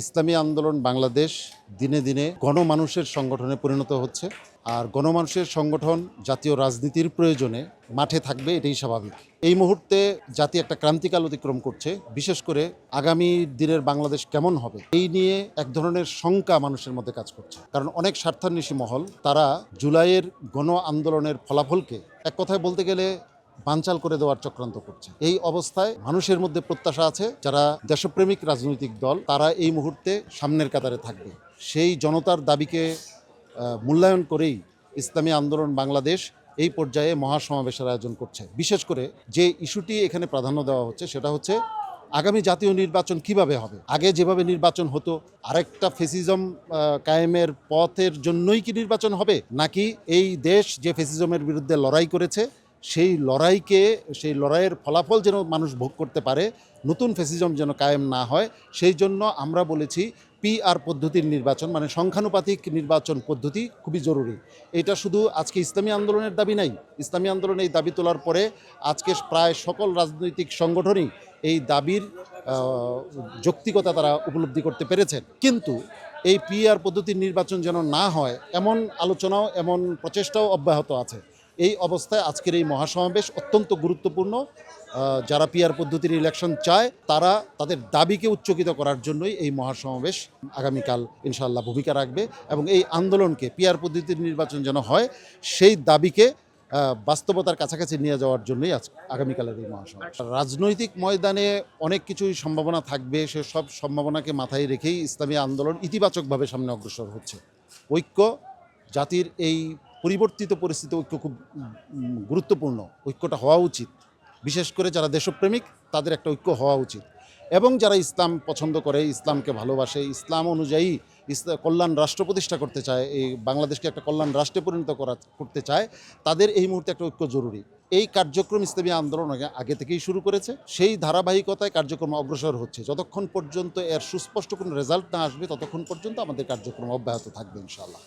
ইসলামী আন্দোলন বাংলাদেশ দিনে দিনে গণমানুষের সংগঠনে পরিণত হচ্ছে। আর গণমানুষের সংগঠন জাতীয় রাজনীতির প্রয়োজনে মাঠে থাকবে, এটাই স্বাভাবিক। এই মুহূর্তে জাতি একটা ক্রান্তিকাল অতিক্রম করছে। বিশেষ করে আগামী দিনের বাংলাদেশ কেমন হবে এই নিয়ে এক ধরনের শঙ্কা মানুষের মধ্যে কাজ করছে। কারণ অনেক স্বার্থান্বেষী মহল তারা জুলাইয়ের গণ আন্দোলনের ফলাফলকে এক কথায় বলতে গেলে বানচাল করে দেওয়ার চক্রান্ত করছে। এই অবস্থায় মানুষের মধ্যে প্রত্যাশা আছে, যারা দেশপ্রেমিক রাজনৈতিক দল তারা এই মুহূর্তে সামনের কাতারে থাকবে। সেই জনতার দাবিকে মূল্যায়ন করেই ইসলামী আন্দোলন বাংলাদেশ এই পর্যায়ে মহাসমাবেশের আয়োজন করছে। বিশেষ করে যে ইস্যুটি এখানে প্রাধান্য দেওয়া হচ্ছে সেটা হচ্ছে আগামী জাতীয় নির্বাচন কিভাবে হবে। আগে যেভাবে নির্বাচন হতো, আরেকটা ফেসিজম কায়েমের পথের জন্যই কি নির্বাচন হবে, নাকি এই দেশ যে ফেসিজমের বিরুদ্ধে লড়াই করেছে সেই লড়াইয়ের ফলাফল যেন মানুষ ভোগ করতে পারে, নতুন ফ্যাসিজম যেন কায়েম না হয়, সেই জন্য আমরা বলেছি পিআর পদ্ধতির নির্বাচন, মানে সংখ্যানুপাতিক নির্বাচন পদ্ধতি খুবই জরুরি। এটা শুধু আজকে ইসলামী আন্দোলনের দাবি নাই। ইসলামী আন্দোলন এই দাবি তোলার পরে আজকে প্রায় সকল রাজনৈতিক সংগঠনই এই দাবির যৌক্তিকতা তারা উপলব্ধি করতে পেরেছেন। কিন্তু এই পিআর পদ্ধতির নির্বাচন যেন না হয় এমন আলোচনাও, এমন প্রচেষ্টাও অব্যাহত আছে। এই অবস্থায় আজকের এই মহাসমাবেশ অত্যন্ত গুরুত্বপূর্ণ। যারা পিআর পদ্ধতির ইলেকশন চায় তারা তাদের দাবিকে উচ্চকিত করার জন্যই এই মহাসমাবেশ আগামীকাল ইনশাআল্লাহ ভূমিকা রাখবে, এবং এই আন্দোলনকে পিআর পদ্ধতির নির্বাচন যেন হয় সেই দাবিকে বাস্তবতার কাছাকাছি নিয়ে যাওয়ার জন্যই আগামীকালের এই মহাসমাবেশ। রাজনৈতিক ময়দানে অনেক কিছুই সম্ভাবনা থাকবে, সে সব সম্ভাবনাকে মাথায় রেখেই ইসলামী আন্দোলন ইতিবাচকভাবে সামনে অগ্রসর হচ্ছে। ঐক্য, জাতির এই পরিবর্তিত পরিস্থিতি ঐক্য খুব গুরুত্বপূর্ণ। ঐক্যটা হওয়া উচিত। বিশেষ করে যারা দেশপ্রেমিক তাদের একটা ঐক্য হওয়া উচিত, এবং যারা ইসলাম পছন্দ করে, ইসলামকে ভালোবাসে, ইসলাম অনুযায়ী কল্যাণ রাষ্ট্র প্রতিষ্ঠা করতে চায়, এই বাংলাদেশকে একটা কল্যাণ রাষ্ট্রে পরিণত করতে চায়, তাদের এই মুহূর্তে একটা ঐক্য জরুরি। এই কার্যক্রম ইসলামী আন্দোলন আগে থেকেই শুরু করেছে, সেই ধারাবাহিকতায় কার্যক্রম অগ্রসর হচ্ছে। যতক্ষণ পর্যন্ত এর সুস্পষ্ট কোনো রেজাল্ট না আসবে ততক্ষণ পর্যন্ত আমাদের কার্যক্রম অব্যাহত থাকবে ইনশাআল্লাহ।